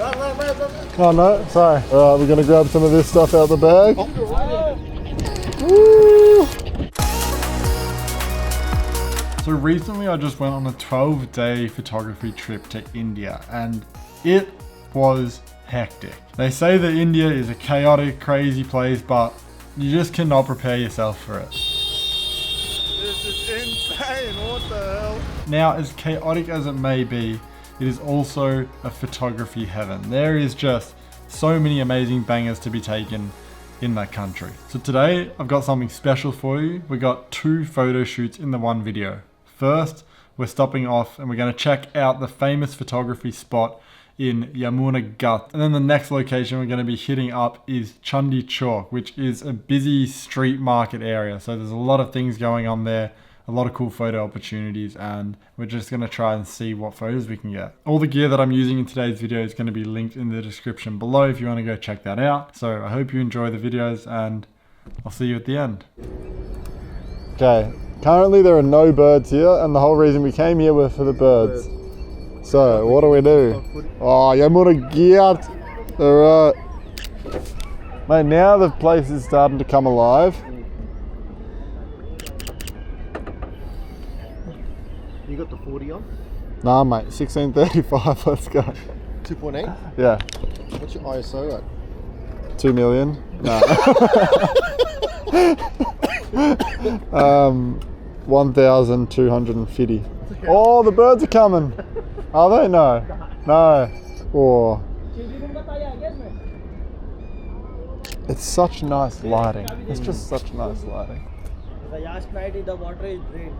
Oh no, sorry. Alright, we're gonna grab some of this stuff out the bag. Woo! So recently I just went on a 12-day photography trip to India and it was hectic. They say that India is a chaotic, crazy place, but you just cannot prepare yourself for it. This is insane, what the hell? Now, as chaotic as it may be, it is also a photography heaven. There is just so many amazing bangers to be taken in that country. So today, I've got something special for you. We got 2 photo shoots in the one video. First, we're stopping off and we're gonna check out the famous photography spot in Yamuna Ghat. And then the next location we're gonna be hitting up is Chandi Chowk, which is a busy street market area. So there's a lot of things going on there, a lot of cool photo opportunities, and we're just gonna try and see what photos we can get. All the gear that I'm using in today's video is gonna be linked in the description below if you wanna go check that out. So I hope you enjoy the videos and I'll see you at the end. Okay, currently there are no birds here and the whole reason we came here was for the birds. So what do we do? Oh, Yamuna Ghat. Alright. Mate, now the place is starting to come alive. You got the 40 on? Nah, mate, 1635, let's go. 2.8? Yeah. What's your ISO at? 2 million? Nah. 1,250. Oh, the birds are coming. Are they? No. No. Oh. It's such nice lighting. It's just such nice lighting. Last night the water is green.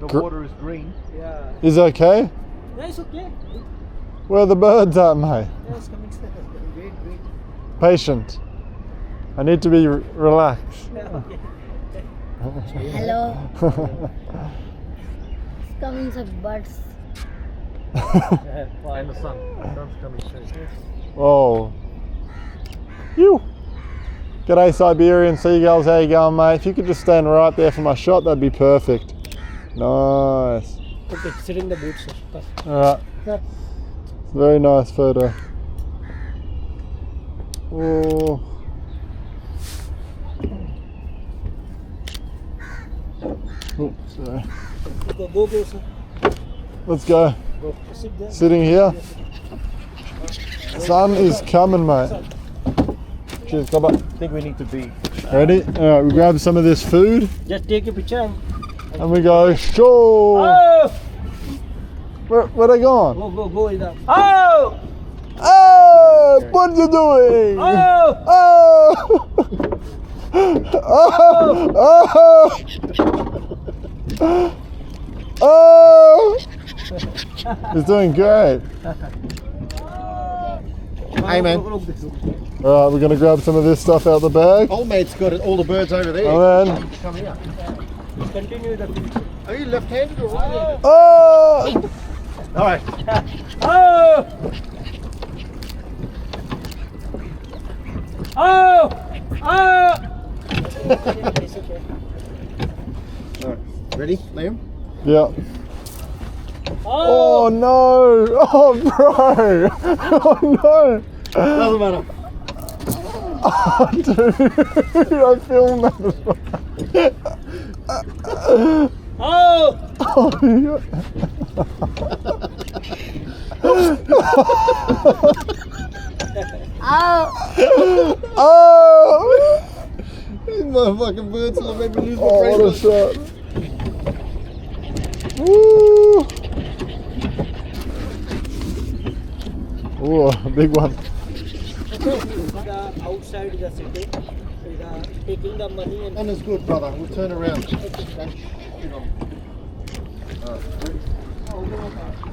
The water is green. Yeah. Is it okay? Yeah, it's okay. Where are the birds at, mate? Yeah, it's coming. Wait. Patient. I need to be relaxed. Yeah, okay. Hello. It's coming some birds. And the sun. Sun's coming straight. Oh. You. G'day Siberian seagulls, how you going, mate? If you could just stand right there for my shot, that'd be perfect. Nice. Okay, sit in the boots. Alright. Yeah. Very nice photo. Oh. Oh, sorry. Go, sir. Let's go. Go. Sit there. Sitting here. Sun is coming, mate. Cheers, come on. I think we need to be. Ready? Alright, we grab some of this food Just take a picture. and we go, sure. Oh! Where they gone? Go in there. Oh! Oh, what are you doing? Oh! Oh! Oh! He's doing great. Hey, man. Alright, we're gonna grab some of this stuff out the bag. Old mate's got all the birds over there. And then, Come here. Continue the picture. Are you left-handed or right-handed? oh! All right. Oh! Oh! Oh! It's okay. All right. Ready, Liam? Yeah. Oh! Oh no! Oh bro! Oh no! Doesn't matter. Oh dude! I filmed that as well. Oh! Oh, yeah. Oh, Oh! These motherfucking birds will make me lose my Oh, what a bracelet. shot! Woo! Oh, a big one. The outside the city, taking the money and And it's good, brother. We'll turn around. Okay. You know. All right.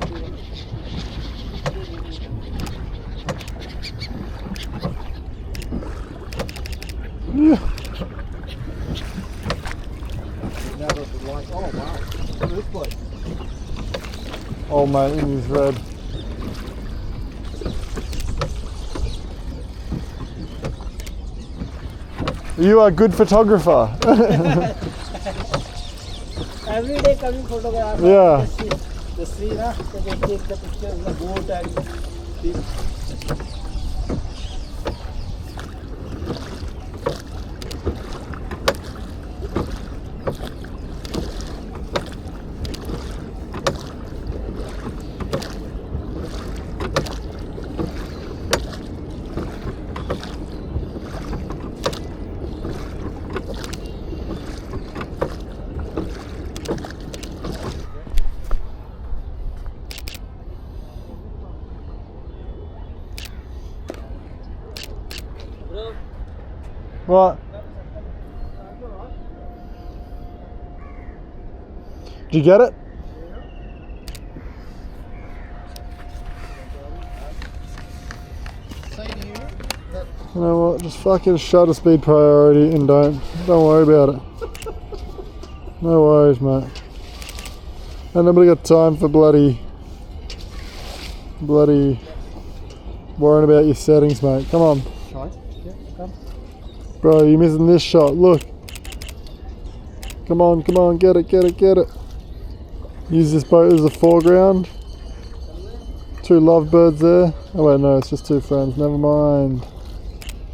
Ready? Yeah. Now that the light. Oh wow! Look at this place. Oh mate, it is red. You are a good photographer. every day coming photograph. Yeah. The sea, so they take the picture of the boat and What? Did you get it? Say to you that You know what? Just fucking shutter speed priority and don't worry about it. No worries, mate. Ain't nobody got time for bloody worrying about your settings, mate. Come on. right. Yeah, come. Bro, you're missing this shot. Look. Come on, get it. Use this boat as a foreground. Two lovebirds there. Oh wait, no, it's just two friends. Never mind.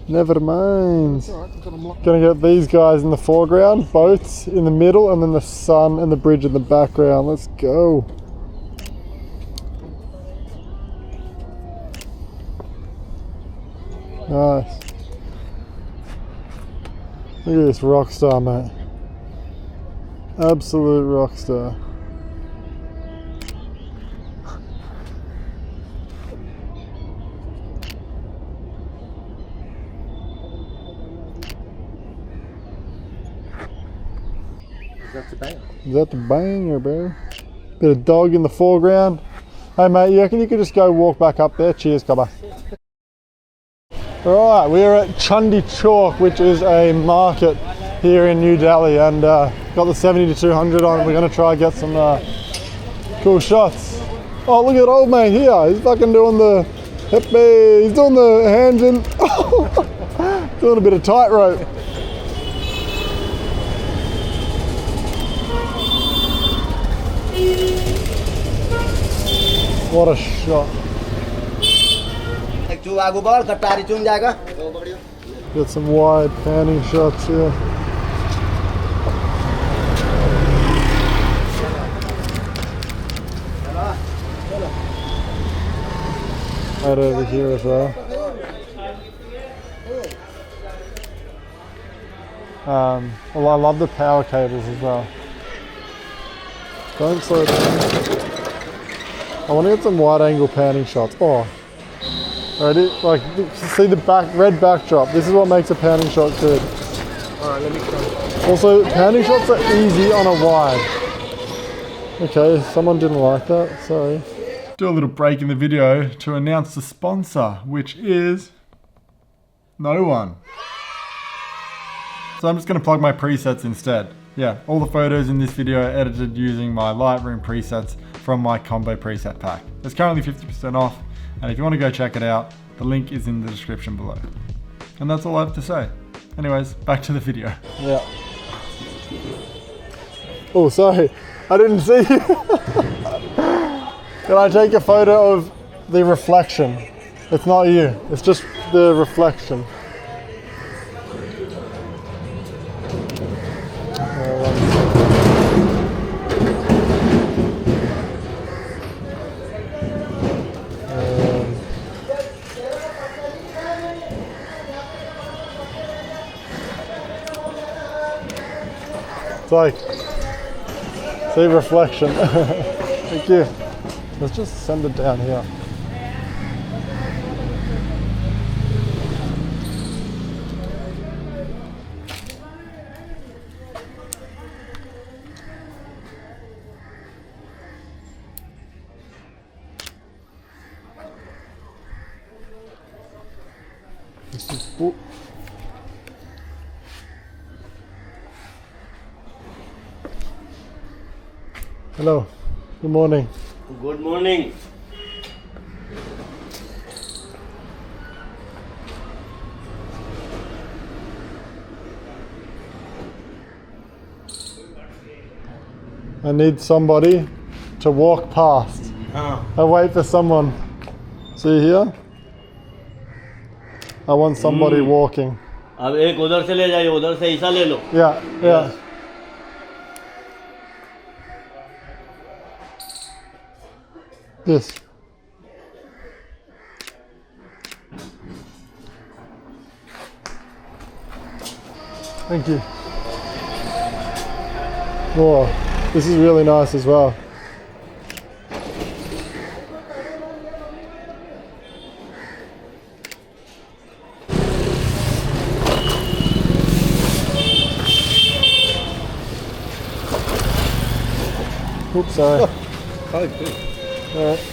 It's alright, I've got them locked. Gonna get these guys in the foreground, boats in the middle, and then the sun and the bridge in the background. Let's go. Nice. Look at this rock star, mate. Absolute rock star. That's a bang. Is that the banger, bro? Bit of dog in the foreground. Hey mate, you reckon you could just go walk back up there? Cheers, cobber. Alright, we are at Chandi Chowk, which is a market here in New Delhi, and got the 70-200 on. We're going to try and get some cool shots. Oh, look at old mate here. He's fucking doing the hippie. He's doing the hands in. Doing a bit of tightrope. What a shot. Get some wide panning shots here. Right over here as well. Well, I love the power cables as well. Don't slow down. I want to get some wide angle panning shots. Oh, ready? Like, see the red backdrop. This is what makes a panning shot good. Alright, let me try. Also, panning shots are easy on a wide. Okay, someone didn't like that. Sorry. Do a little break in the video to announce the sponsor, which is no one. So I'm just going to plug my presets instead. Yeah, all the photos in this video are edited using my Lightroom presets from my combo preset pack. It's currently 50% off, and if you want to go check it out, the link is in the description below. And that's all I have to say. Anyways, back to the video. Yeah. Oh, sorry, I didn't see you. Can I take a photo of the reflection? It's not you, it's just the reflection. It's like, see reflection. Thank you. Let's just send it down here. This is, oh. Hello, good morning. Good morning. I need somebody to walk past. I wait for someone. See here? I want somebody walking. अब एक उधर से ले जाइए, उधर से ऐसा ले लो. Yeah, yeah. This. Thank you. Whoa, this is really nice as well. Oops, sorry. Oh, good. Alright.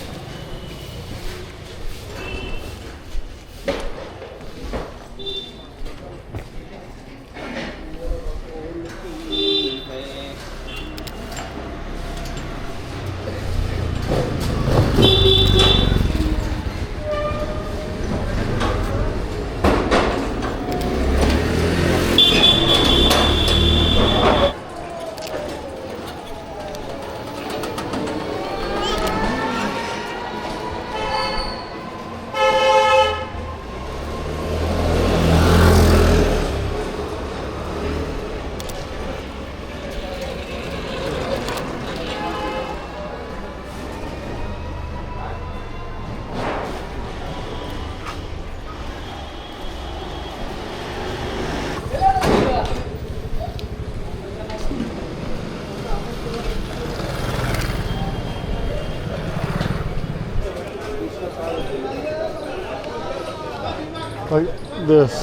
Like this.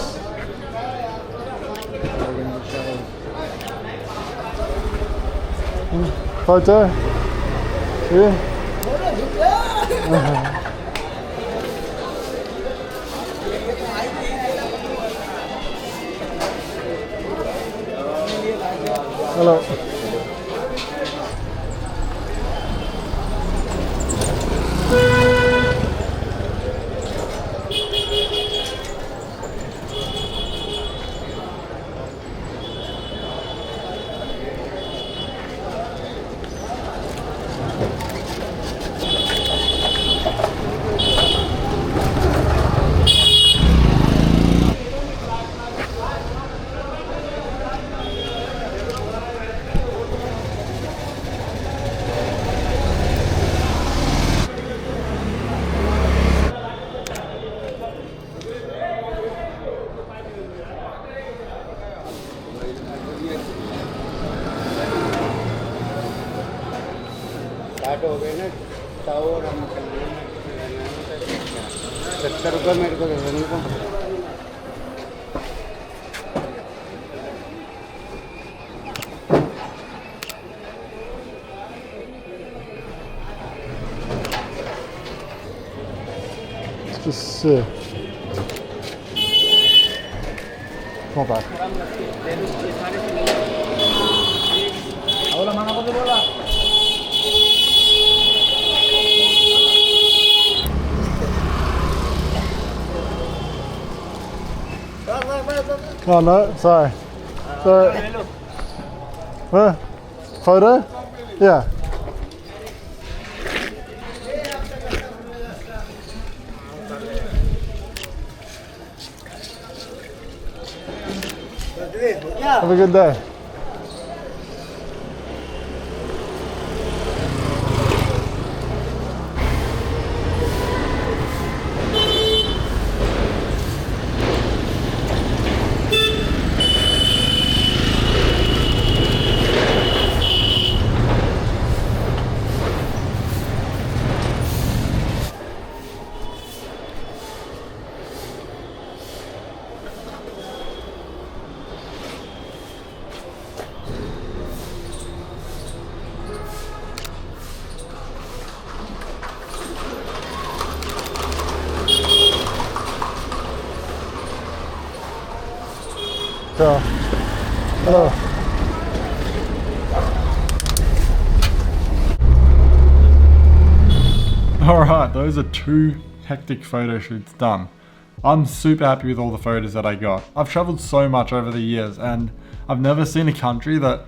Photo? Yeah? Hello. Start हो गए ना टावर हम 70 रुपये मेरे को दे देने को. It's just sick. Not bad. Oh no, sorry. Sorry. Photo? Yeah. Have a good day. So, hello. Alright, those are 2 hectic photo shoots done. I'm super happy with all the photos that I got. I've traveled so much over the years and I've never seen a country that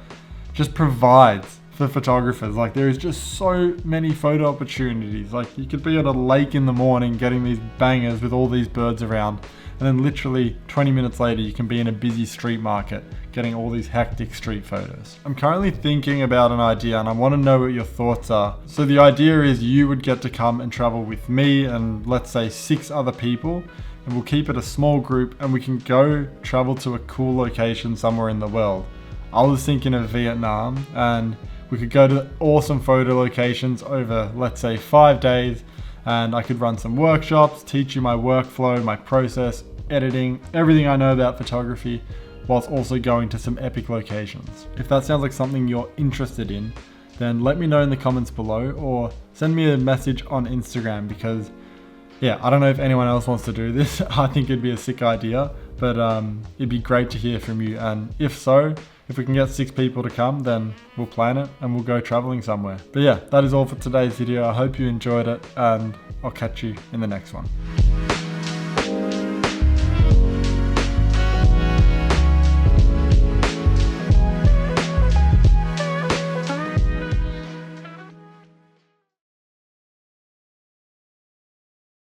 just provides for photographers. Like there is just so many photo opportunities. Like you could be at a lake in the morning getting these bangers with all these birds around, and then literally 20 minutes later you can be in a busy street market getting all these hectic street photos. I'm currently thinking about an idea and I want to know what your thoughts are. So the idea is you would get to come and travel with me and let's say 6 other people, and we'll keep it a small group and we can go travel to a cool location somewhere in the world. I was thinking of Vietnam, and we could go to awesome photo locations over, let's say 5 days, and I could run some workshops, teach you my workflow, my process, editing, everything I know about photography, whilst also going to some epic locations. If that sounds like something you're interested in, then let me know in the comments below or send me a message on Instagram, because yeah, I don't know if anyone else wants to do this. I think it'd be a sick idea, but it'd be great to hear from you. And if so, if we can get 6 people to come, then we'll plan it and we'll go traveling somewhere. But yeah, that is all for today's video. I hope you enjoyed it, and I'll catch you in the next one.